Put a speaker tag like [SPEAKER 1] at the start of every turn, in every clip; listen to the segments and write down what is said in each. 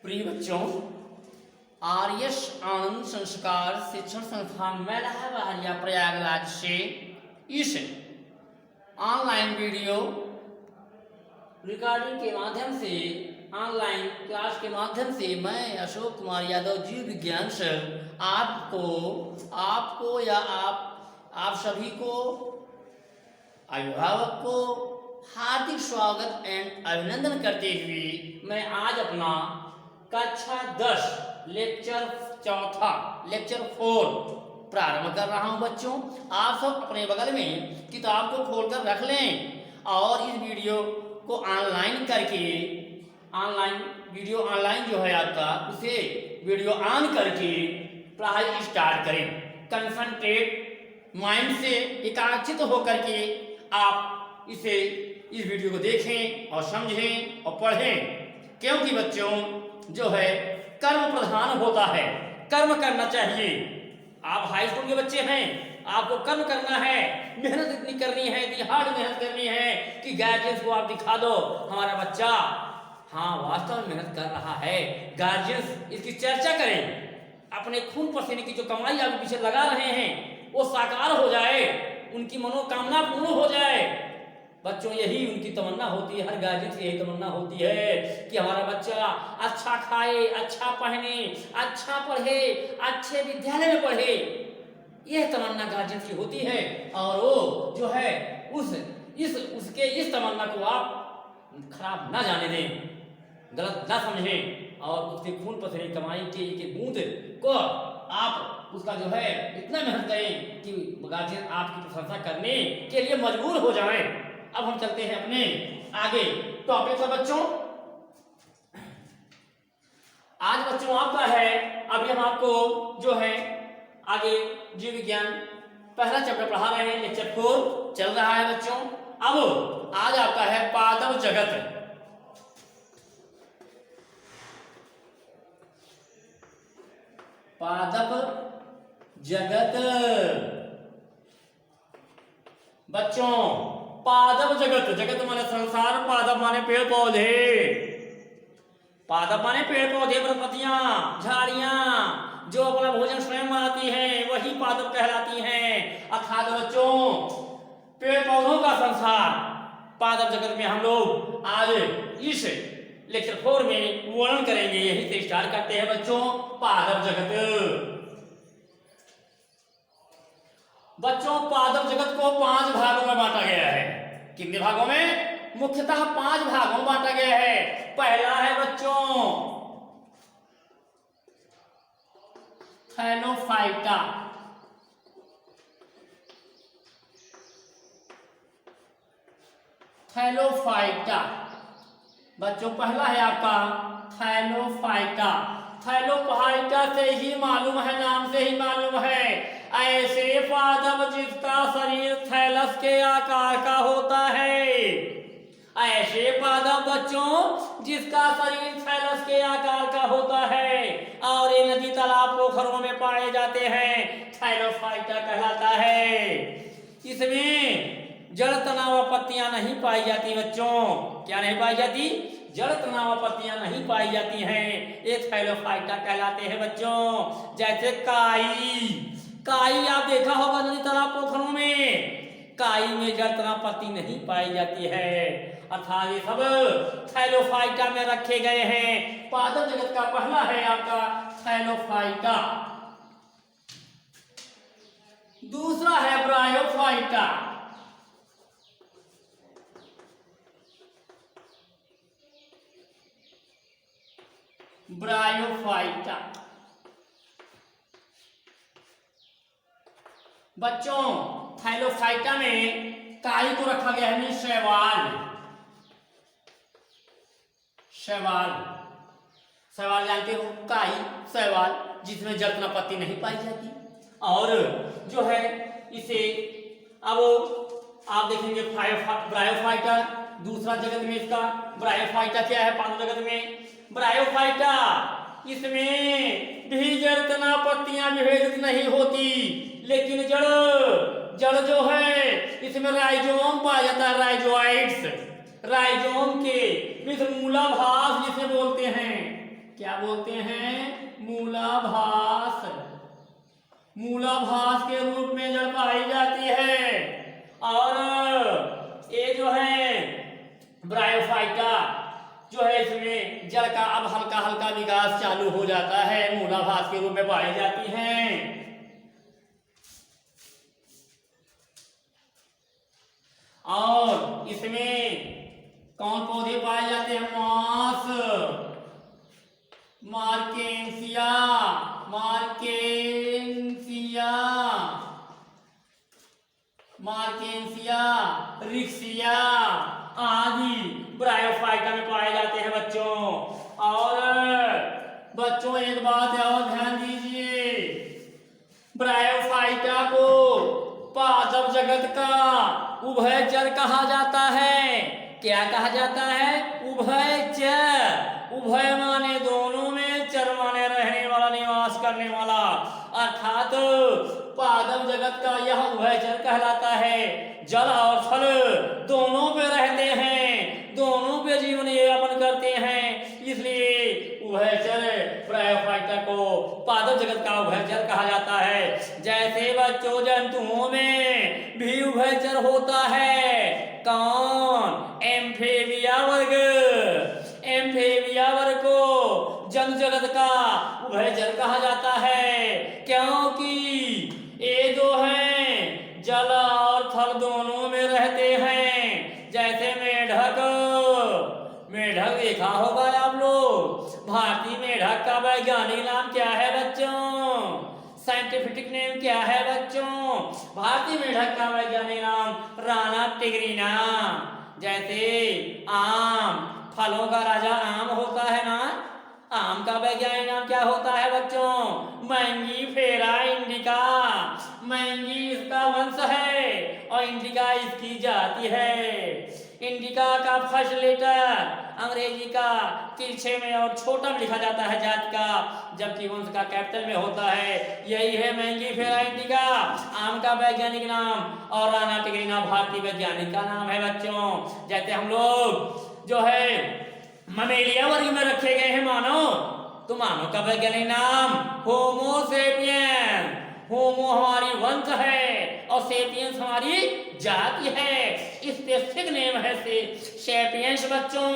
[SPEAKER 1] प्रिय बच्चों, आर्यश आनंद संस्कार शिक्षण संस्थान मेला बहरिया प्रयागराज से इस ऑनलाइन वीडियो रिकॉर्डिंग के माध्यम से, ऑनलाइन क्लास के माध्यम से मैं अशोक कुमार यादव जीव विज्ञान सर आपको या आप सभी को, अभिभावक को हार्दिक स्वागत एंड अभिनंदन करते हुए मैं आज अपना कक्षा 10 लेक्चर 4 प्रारंभ कर रहा हूं। बच्चों, आप सब अपने बगल में किताब को खोलकर रख लें और इस वीडियो को ऑनलाइन करके, ऑनलाइन जो है आपका, उसे वीडियो ऑन करके पढ़ाई स्टार्ट करें। कंसंट्रेट माइंड से एकाग्रचित होकर के आप इस वीडियो को देखें और समझें और पढ़ें, क्योंकि बच्चों जो है कर्म प्रधान होता है, कर्म करना चाहिए। आप हाई स्कूल के बच्चे हैं, आपको कर्म करना है, मेहनत इतनी करनी है, इतनी हार्ड मेहनत करनी है कि गार्जियंस को आप दिखा दो हमारा बच्चा हाँ वास्तव में मेहनत कर रहा है। गार्जियंस इसकी चर्चा करें, अपने खून पसीने की जो कमाई आप पीछे लगा रहे हैं वो साकार हो जाए, उनकी मनोकामना पूर्ण हो जाए। बच्चों, यही उनकी तमन्ना होती है, हर गार्जियन की यही तमन्ना होती है कि हमारा बच्चा अच्छा खाए, अच्छा पहने, अच्छा पढ़े, अच्छे विद्यालय में पढ़े। यह तमन्ना गार्जियन की होती है और वो जो है उसके इस तमन्ना को आप खराब ना जाने दें, गलत ना समझें और उसके खून पसीने कमाई के एक बूंद को आप उसका जो है इतना मेहनत करें कि गार्जियन आपकी प्रशंसा करने के लिए मजबूर हो जाएं। अब हम चलते हैं अपने आगे टॉपिक पर। बच्चों, आज बच्चों आपका है, अभी हम आपको जो है आगे जीव विज्ञान पहला चैप्टर पढ़ा रहे हैं, लेक्चर 4 चल रहा है बच्चों। अब आज आपका है पादप जगत। पादप जगत बच्चों, पादप जगत, जगत माने संसार, पादप माने पेड़ पौधे, पादप माने पेड़ पौधे, वनस्पतियां, झाड़ियां जो अपना भोजन स्वयं बनाती हैं वही पादप कहलाती हैं। अर्थात बच्चों पेड़ पौधों का संसार पादप जगत में हम लोग आज इस लेक्चर 4 में वर्णन करेंगे। यही से स्टार्ट करते हैं बच्चों, पादप जगत। बच्चों, पादप जगत को 5 भागों में बांटा गया है। कितने भागों में? मुख्यतः 5 भागों में बांटा गया है। पहला है बच्चों थैलोफाइटा, थैलोफाइटा बच्चों, पहला है आपका थैलोफाइटा। थैलोफाइटा से ही मालूम है, नाम से ही मालूम है, ऐसे पादप जिसका शरीर थैलस के आकार का होता है। ऐसे पादप बच्चों जिसका शरीर थैलस के आकार का होता है और ये नदी तालाब पोखरों में पाए जाते हैं, थैलोफाइटा कहलाता है। इसमें जड़ तनाव पत्तियां नहीं पाई जाती बच्चों। क्या नहीं पाई जाती? जड़ तनाव पत्तियां नहीं पाई जाती हैं, ये थैलोफाइटा कहलाते हैं बच्चों। जैसे काई आप देखा होगा नदी तालाब पोखरों में, काई में जड़ तनाव पत्ती नहीं पाई जाती है। अर्थात ये सब थैलोफाइटा में रखे गए हैं। पादप जगत का पहला है आपका थैलोफाइटा। दूसरा है ब्रायोफाइटा। ब्रायोफाइटा बच्चों, थैलोफाइटा में काई को रखा गया है शैवाल। शैवाल जानते हो, काई, शैवाल जिसमें जड़ तनाव पत्ती नहीं पाई जाती। और जो है इसे अब आप देखेंगे ब्रायोफाइटा। दूसरा जगत में इसका ब्रायोफाइटा क्या है? पादप जगत में ब्रायोफाइटा, इसमें भी जड़ तनाव पत्तियां विभेदित नहीं होती, लेकिन जड़ जो है इसमें राइजोम पाया जाता है, राइजोइड्स। राइजोम के मित्र मूलाभास जिसे बोलते हैं, क्या बोलते हैं? मूलाभास। मूलाभास के रूप में जड़ पाई जाती है। और ये जो है ब्रायोफाइटा जो है, इसमें जड़ का अब हल्का हल्का विकास चालू हो जाता है, मूलाभास के रूप में पाई जाती हैं। और इसमें कौन पौधे पाए जाते हैं? Moss, marchantia, marchantia, marchantia, riccia आदि ब्रायोफाइटा में पाए जाते हैं बच्चों। और बच्चों एक बात और ध्यान दीजिए, ब्रायोफाइटा को पादप जगत का उभयचर कहा जाता है। क्या कहा जाता है? उभयचर। उभय माने दोनों में, चर माने रहने वाला, निवास करने वाला, अर्थात पादप जगत का यह उभयचर कहलाता है। जल और थल दोनों पे रहते हैं, दोनों पे जीवन यापन करते हैं, इसलिए उभयचर ब्रायोफाइटा को पादप जगत का उभयचर कहा जाता है। जैसे बच्चों जंतुओं में भी उभयचर होता है। कौन? एम्फेबिया वर्ग। एम्फेबिया वर्ग को जंतु जगत का उभयचर कहा जाता है, क्योंकि ये जो है जल और थल दोनों में रहते हैं। जैसे मेढक, मेढक देखा होगा आप लोग। भारतीय मेढक का वैज्ञानिक नाम क्या है बच्चों? साइंटिफिक नेम क्या है बच्चों? भारतीय मेढक का वैज्ञानिक नाम राना टिग्रिना। जैसे आम, फलों का राजा आम होता है ना, आम का वैज्ञानिक नाम क्या होता है बच्चों? Mangifera indica. मैंगी इसका वंश है और इंडिका इसकी जाति है। इंडिका का फर्स्ट लेटर अंग्रेजी का तिरछे में और छोटा में लिखा जाता है जाति का, जबकि वंश का कैपिटल में होता है। यही है मैंगीफेरा इंडिका, आम का वैज्ञानिक नाम। और राना टिग्रिना भारतीय वैज्ञानिक का नाम है बच्चों। जैसे हम लोग जो है ममेलिया वर्ग में रखे गए हैं मानव, तो मानव का वैज्ञानिक नाम होमो सेपियन। होमो हमारी वंश है और सेपियंस हमारी जाति है। स्पेसिफिक नेम है से सेपियंस बच्चों।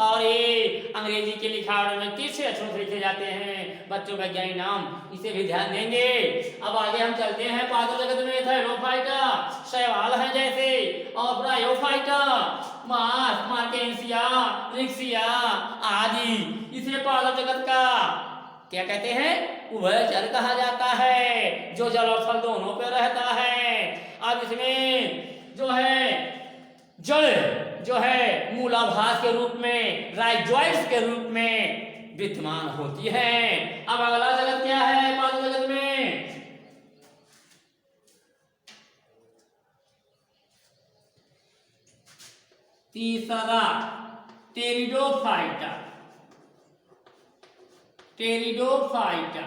[SPEAKER 1] और ये अंग्रेजी के लिखावट में तिरछे अक्षरों से लिखे जाते हैं बच्चों वैज्ञानिक नाम, इसे भी ध्यान देंगे। अब आगे हम चलते हैं। पादप जगत में थायरोफाइटा शैवाल है जैसे, और ब्रायोफाइटा मास, मार्केंसिया, रिक्सिया आदि, इसे पादप जगत का क्या कहते हैं? उभयचर कहा जाता है, जो जल और थल दोनों पे रहता है। अब इसमें जो है जड़ जो है मूलाभास के रूप में, राइजोइड्स के रूप में विद्यमान होती है। अब अगला जगत क्या है पादप जगत में? तीसरा टेरिडोफाइटा। टेरिडोफाइटा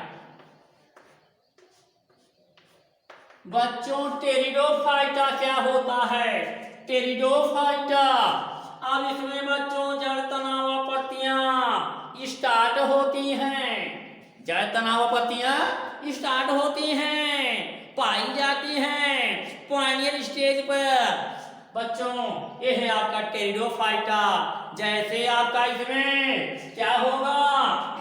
[SPEAKER 1] बच्चों, टेरिडोफाइटा क्या होता है? टेरिडोफाइटा, अब इसमें बच्चों जड़ तनाव पत्तियां स्टार्ट होती हैं। जड़ तनाव पत्तियां स्टार्ट होती हैं, पाई जाती हैं पॉइनियल स्टेज पर। बच्चों ये है आपका टेरिडोफाइटा। जैसे आपका इसमें क्या होगा?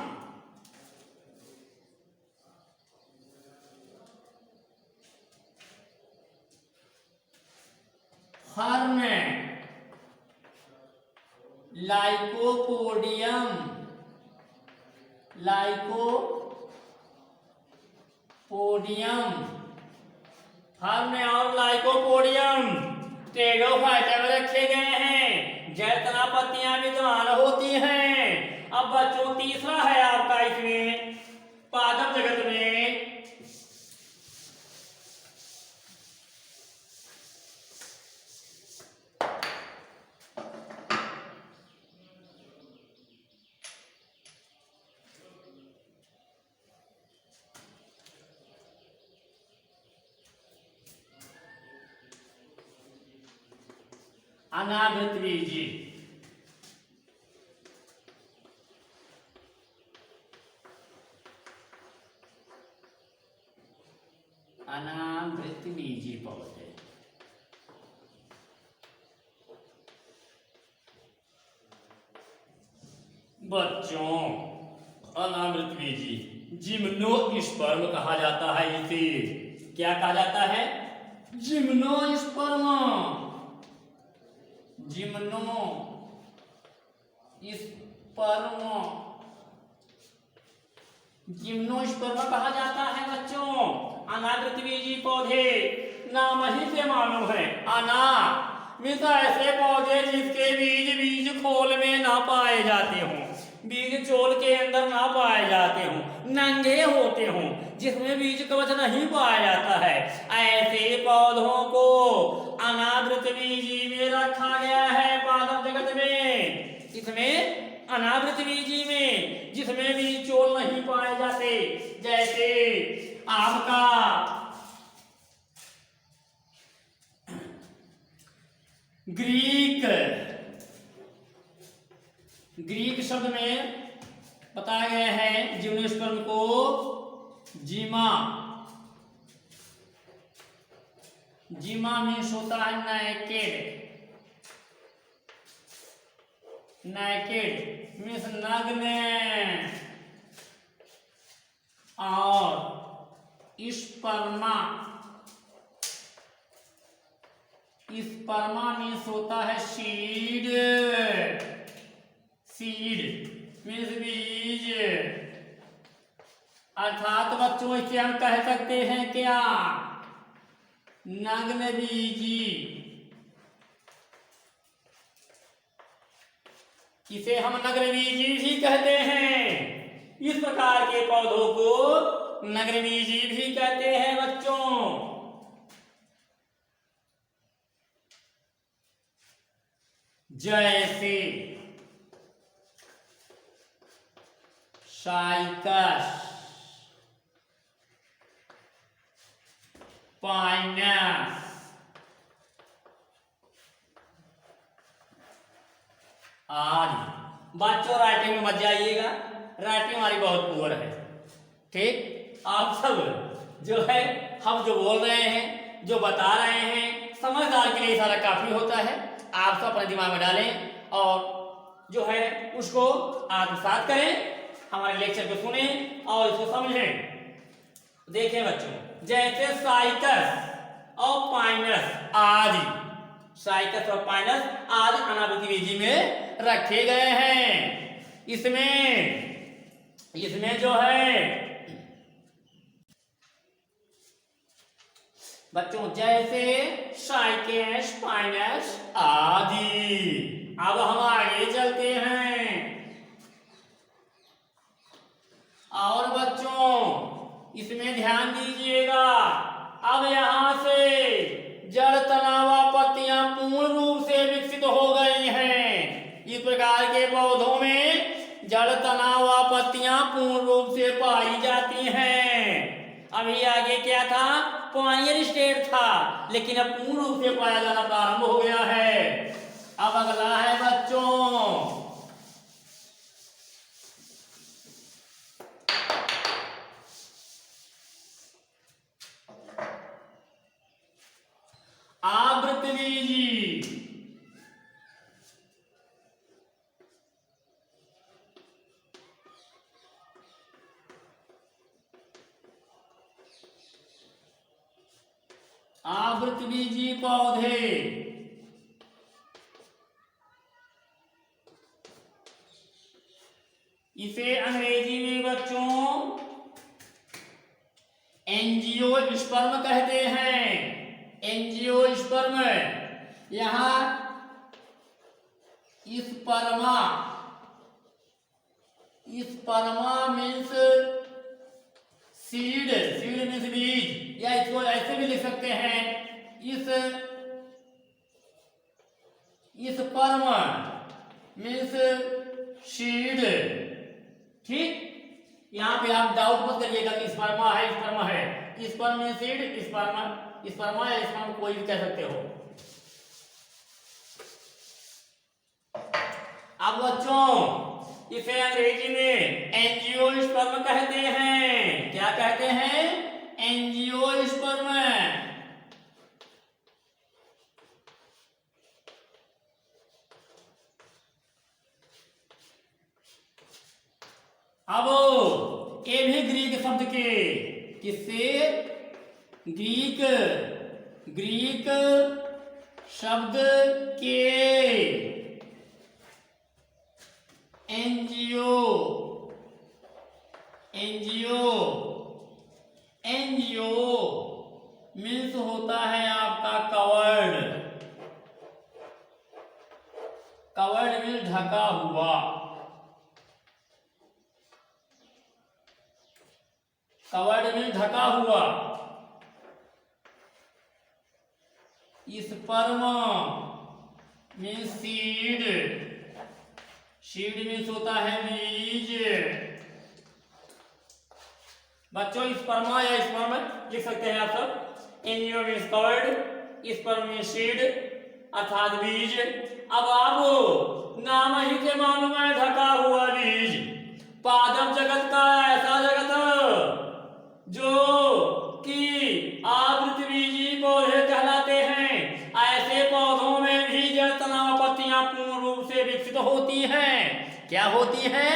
[SPEAKER 1] फर में लाइकोपोडियम, लाइकोपोडियम फर में और लाइकोपोडियम टेरिडोफाइटा में रखे गए हैं। जड़ तनाव पत्तियां विद्यमान होती हैं। अब बच्चों तीसरा है आपका इसमें पादप जगत में अनावृत बीजी। बच्चों, अनामृत बीजी जिम्नोस्पर्म कहा जाता है। इसे क्या कहा जाता है? जिम्नोस्पर्म। जिम्नोस्पर्म कहा जाता है बच्चों अनावृत बीजी पौधे। नाम ही से मालूम है, अना मीन्स ऐसे पौधे जिसके बीज खोल में ना पाए जाते हों, बीज चोल के अंदर ना पाए जाते हों, नंगे होते हों, जिसमें बीज कवच नहीं पाया जाता है, ऐसे पौधों को अनावृत बीजी में रखा गया है पादप जगत में। इसमें अनावृत बीजी में जिसमें बीज चोल नहीं पाए जाते, जैसे आपका ग्रीक शब्द में बताया गया है जिम्नोस्पर्म को जीमा मीन्स होता है नैकेड मीन्स नग्न, और स्पर्मा मीन्स होता है सीड मीन्स बीज। अर्थात बच्चों इसे हम कह सकते हैं क्या? नग्न बीजी। इसे हम नग्न बीजी भी कहते हैं। इस प्रकार के पौधों को नग्न बीजी भी कहते हैं बच्चों। जैसे साइकस, पाइनस, आदि। बच्चों राइटिंग में मत जाइएगा, राइटिंग हमारी बहुत पुअर है। ठीक, आप सब जो है हम जो बोल रहे हैं, जो बता रहे हैं, समझदार के लिए सारा काफी होता है। आप सब अपने दिमाग में डालें और जो है उसको आत्मसात करें, हमारे लेक्चर को सुने और इसको समझें। देखें बच्चों, जैसे साइकस और पाइनस आदि, साइकस और पाइनस आदि अनावृत बीजी में रखे गए हैं। इसमें जो है बच्चों जैसे साइकस पाइनस आदि। अब हम आगे चलते हैं और बच्चों इसमें ध्यान दीजिएगा। अब यहां से जड़ तनावा पत्तियां पूर्ण रूप से विकसित हो गई हैं। इस प्रकार के पौधों में जड़ तनावा पत्तियां पूर्ण रूप से पाई जाती हैं। अभी आगे क्या था? पायनियर स्टेट था, लेकिन अब पूर्ण रूप से पाया जाना प्रारंभ हो गया है। अब अगला है बच्चों आवृत बीजी। आवृत बीजी पौधे इसे अंग्रेजी में बच्चों एंजियोस्पर्म कहते हैं। एंजियोस्पर्म, यहां स्पर्मा मीन्स सीड मीन्स बीज, या इसको ऐसे भी लिख सकते हैं स्पर्म मीन्स सीड। ठीक, यहाँ पे आप डाउट मत करिएगा कि स्पर्मा है। स्पर्म मीन्स सीड, स्पर्मा या स्पर्म कोई भी कह सकते हो। अब बच्चों इसे अंग्रेजी में एंजियोस्पर्म कहते हैं। क्या कहते हैं? एंजियोस्पर्म। अब ये भी ग्रीक शब्द के, किससे? ग्रीक शब्द के एनजीओ मीन्स होता है आपका कवर्ड मीन्स ढका हुआ। कवर्ड मीन्स ढका हुआ। स्पर्म मीन्स सीड मीन्स होता है बीज। बच्चों स्पर्मा या स्पर्म लिख सकते हैं आप सब। Angio means covered, sperm means seed अर्थात बीज। अब आप नाम ही से मालूम है ढका हुआ बीज। पादप जगत का ऐसा जगत जो कि आवृतबीजी पौधे कहलाते हैं। ऐसे पौधों में भी जड़ तनाव पत्तियां पूर्ण रूप से विकसित होती हैं। क्या होती हैं?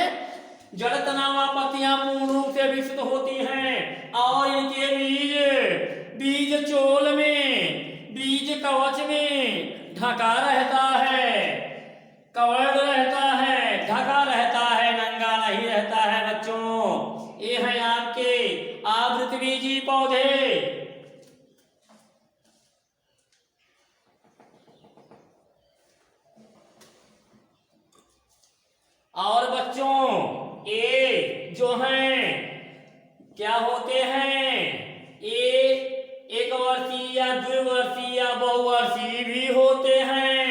[SPEAKER 1] जड़ तनाव पत्तियां पूर्ण रूप से विकसित होती हैं और इनके बीज चोल में, बीज कवच में ढका रहता है, कवर्ड रहता है, ढका रहता है, नंगा नहीं रहता है। बच्चों ये है आपके आवृतबीजी पौधे। और बच्चों ये जो हैं क्या होते हैं? ये एक वर्षीय या द्विवर्षीय या बहुवर्षीय भी होते हैं।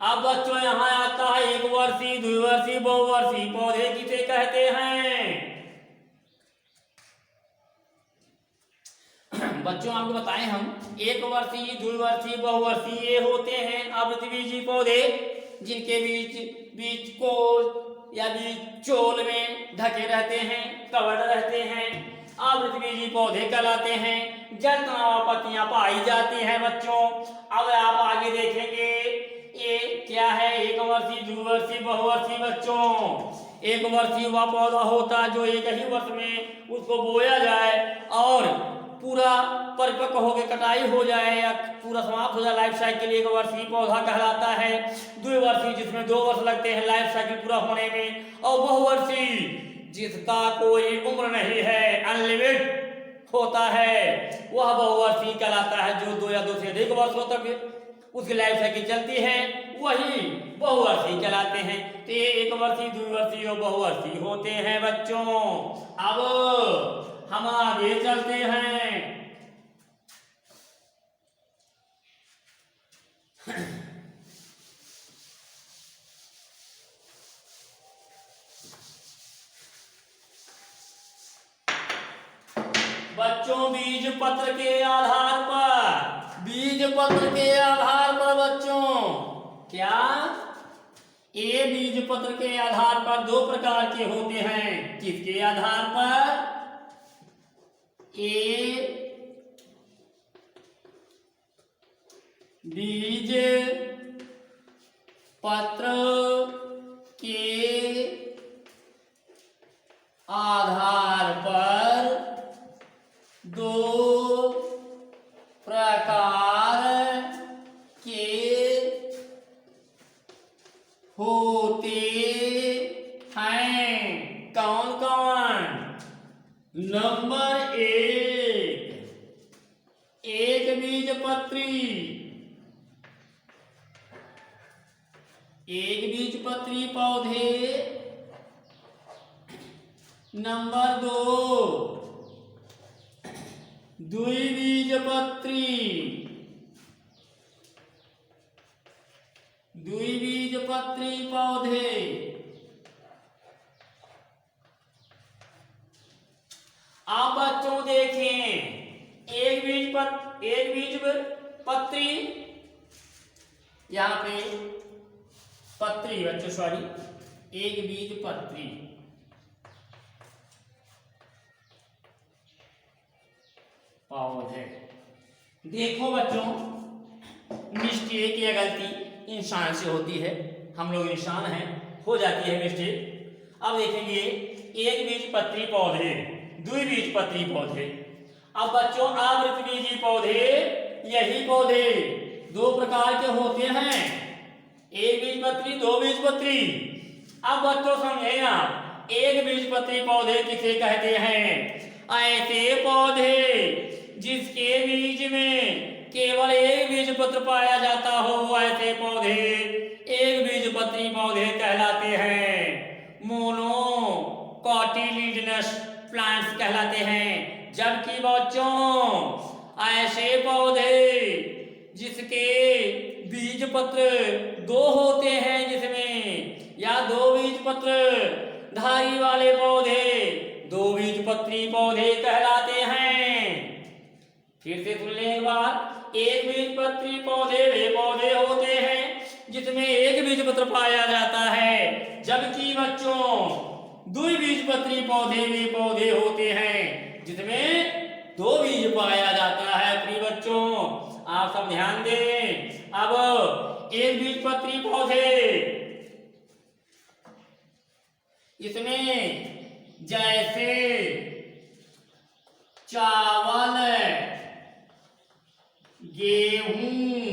[SPEAKER 1] अब बच्चों यहाँ आता है एक वर्षीय, द्विवर्षीय, बहुवर्षीय पौधे किसे कहते हैं? बच्चों आपको बताएं हम, एक वर्षीय, द्विवर्षीय, बहुवर्षीय ये होते हैं आवृतबीजी पौधे जिनके बीज को या बीज चोल में ढके रहते हैं, कवर्ड रहते हैं, आवृतबीजी पौधे कहलाते हैं। जड़ तनाव पत्तियां पाई जाती हैं। बच्चों अब आप आगे देखेंगे ये क्या है? एक वर्षीय, द्विवर्षीय, बहुवर्षीय। बच्चों एक वर्षीय हुआ पौधा होता है जो एक ही वर्ष में उसको बोया जाए और पूरा परिपक्व होकर कटाई हो जाए या पूरा समाप्त हो जाए लाइफ साइकिल, एक वर्षीय पौधा कहलाता है। द्विवर्षीय जिसमें 2 वर्ष लगते हैं लाइफ साइकिल पूरा होने में। और बहुवर्षीय जिसका कोई उम्र नहीं है, अनलिमिटेड होता है, वह बहुवर्षीय कहलाता है। जो 2 या 2 से अधिक वर्षों तक उसकी लाइफ साइकिल चलती है वही बहुवर्षीय कहलाते हैं। तो ये एक वर्षीय, द्विवर्षीय और बहुवर्षीय होते हैं। बच्चों अब हम आगे चलते हैं। बच्चों बीज पत्र के आधार पर, बच्चों क्या ये बीज पत्र के आधार पर 2 प्रकार के होते हैं। किसके आधार पर? बीज पत्र के आधार पर 2 प्रकार के होते हैं। कौन कौन? नंबर 1 बीजपत्री पौधे। नंबर 2 द्विबीजपत्री पौधे। आप बच्चों देखें एक बीजपत्री, यहाँ पे पत्री बच्चों सॉरी, एक बीजपत्री पौधे। देखो बच्चों मिस्टेक या गलती इंसान से होती है, हम लोग इंसान हैं, हो जाती है मिस्टेक। अब देखेंगे एक बीजपत्री पौधे, द्विबीजपत्री पौधे। अब बच्चों आवृतबीजी पौधे, यही पौधे दो प्रकार के होते हैं, एक बीजपत्री, दो बीजपत्री। अब बच्चों समझे आप, एक बीजपत्री पौधे किसे कहते हैं? ऐसे पौधे जिसके बीज में केवल एक बीजपत्र पाया जाता हो, ऐसे पौधे एक बीजपत्री पौधे कहलाते हैं, मोनोकोटिलिडनस प्लांट्स कहलाते हैं। जबकि बच्चों ऐसे पौधे जिसके बीजपत्र दो होते हैं, जिसमें या दो बीजपत्र धारी वाले पौधे दो बीजपत्री पौधे कहलाते हैं। फिर से सुन लें एक बार, एक बीजपत्री पौधे वे पौधे होते हैं जिसमें एक बीजपत्र पाया जाता है, जबकि बच्चों द्विबीजपत्री पौधे वे पौधे होते हैं जिसमें दो बीज पाया जाता है। प्रिय बच्चों आप सब ध्यान दें। अब एक बीजपत्री पौधे, इसमें जैसे चावल, गेहूं,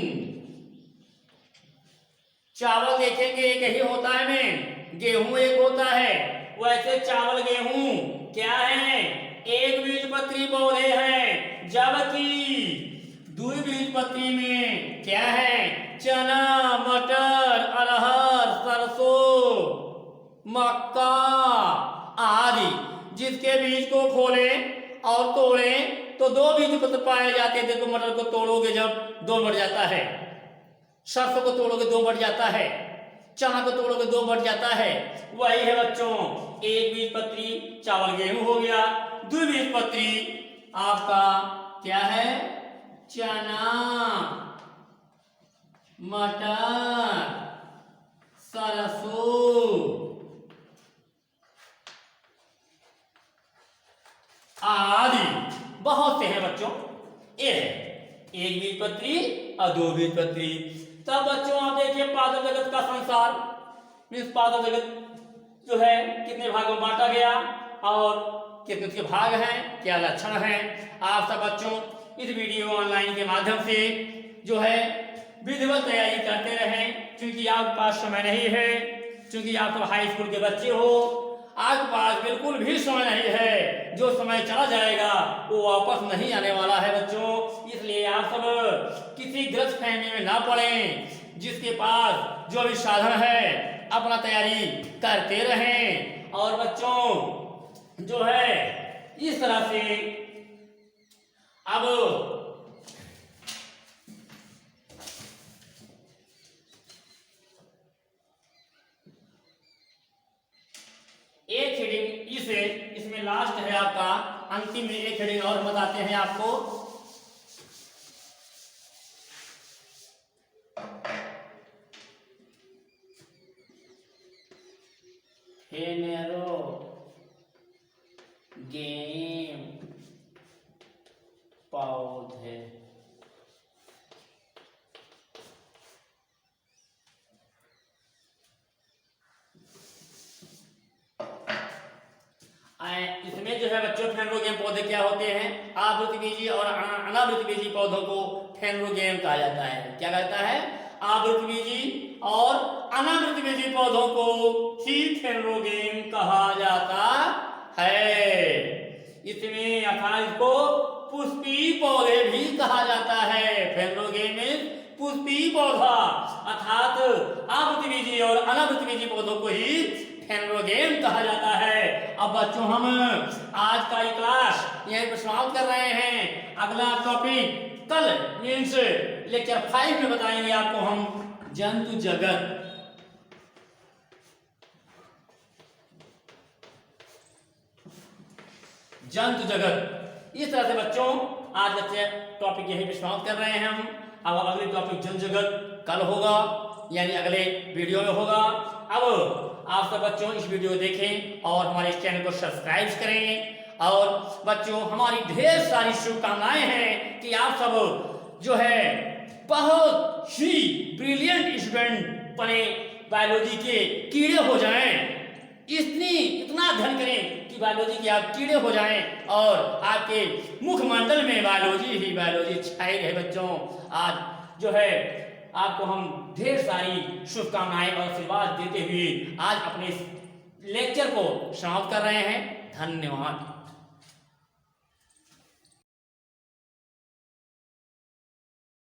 [SPEAKER 1] चावल देखेंगे एक ही होता है में, गेहूं एक होता है, वैसे चावल गेहूं क्या है? एक बीजपत्री पौधे हैं। जबकि द्विबीजपत्री में क्या है? चना, मटर, अरहर, सरसों, मक्का आदि, जिसके बीज को खोलें और तोड़ें तो दो बीजपत्र पाए जाते हैं। देखो मटर को तोड़ोगे जब दो बढ़ जाता है, सरसों को तोड़ोगे दो बढ़ जाता है, चना को तोड़ोगे दो बढ़ जाता है। वही है बच्चों एक बीजपत्री चावल गेहूं हो गया, द्विबीजपत्री आपका क्या है? चना, मटर, सरसों आदि बहुत से हैं बच्चों। ये है एक बीजपत्री और दो बीजपत्री। तब बच्चों आप देखिए पादप जगत का संसार, मीन्स पादप जगत जो है कितने भागों में बांटा गया और कितने उसके भाग हैं, क्या लक्षण हैं। आप सब बच्चों इस वीडियो ऑनलाइन के माध्यम से जो है विधिवत तैयारी करते रहें, क्योंकि आपके पास समय नहीं है, क्योंकि आप सब हाई स्कूल के बच्चे हो, आपके पास बिल्कुल भी समय नहीं है। जो समय चला जाएगा वो वापस नहीं आने वाला है बच्चों। इसलिए आप सब किसी गलतफहमी में ना पड़ें, जिसके पास जो भी साधन है अपना तैयारी करते रहें। और बच्चों जो है इस तरह से अब एक हेडिंग इसमें लास्ट है आपका, अंतिम में एक हेडिंग और बताते हैं आपको। हेनेरो गेम पौधे। इसमें जो है बच्चों फेनरोगेम पौधे क्या होते हैं? आवृतबीजी और अनावृतबीजी पौधों को फेनरोगेम कहा जाता है। क्या कहता है? आवृतबीजी और अनावृतबीजी पौधों को ही फेनरोगेम कहा जाता है। इसमें अर्थात इसको पुष्पी पौधे भी कहा जाता है। फेनरोगेम में पुष्पी पौधा अर्थात आवृतबीजी और अनावृतबीजी पौधों को ही फेनरोगेम कहा जाता है। अब बच्चों हम आज का ये क्लास यहीं पर समाप्त कर रहे हैं। अगला टॉपिक कल मीन्स लेक्चर 5 में बताएंगे आपको हम जंतु जगत। जंतु जगत इस तरह से बच्चों आज बच्चे टॉपिक यहीं पर समाप्त कर रहे हैं हम। अब अगले टॉपिक जंतु जगत कल होगा, यानी अगले वीडियो में होगा। अब आप सब बच्चों इस वीडियो देखें और हमारे इस चैनल को सब्सक्राइब करें। और बच्चों हमारी ढेर सारी शुभकामनाएं हैं कि आप सब जो है बहुत ही ब्रिलियंट स्टूडेंट बने, बायोलॉजी के कीड़े हो जाएं। इतना अध्ययन करें कि बायोलॉजी के आप कीड़े हो जाएं और आपके मुखमंडल में बायोलॉजी ही बायोलॉजी छाई रहे। बच्चों, आज जो है आपको हम ढेर सारी शुभकामनाएं और आशीर्वाद देते हुए आज अपने लेक्चर को समाप्त कर रहे हैं। धन्यवाद।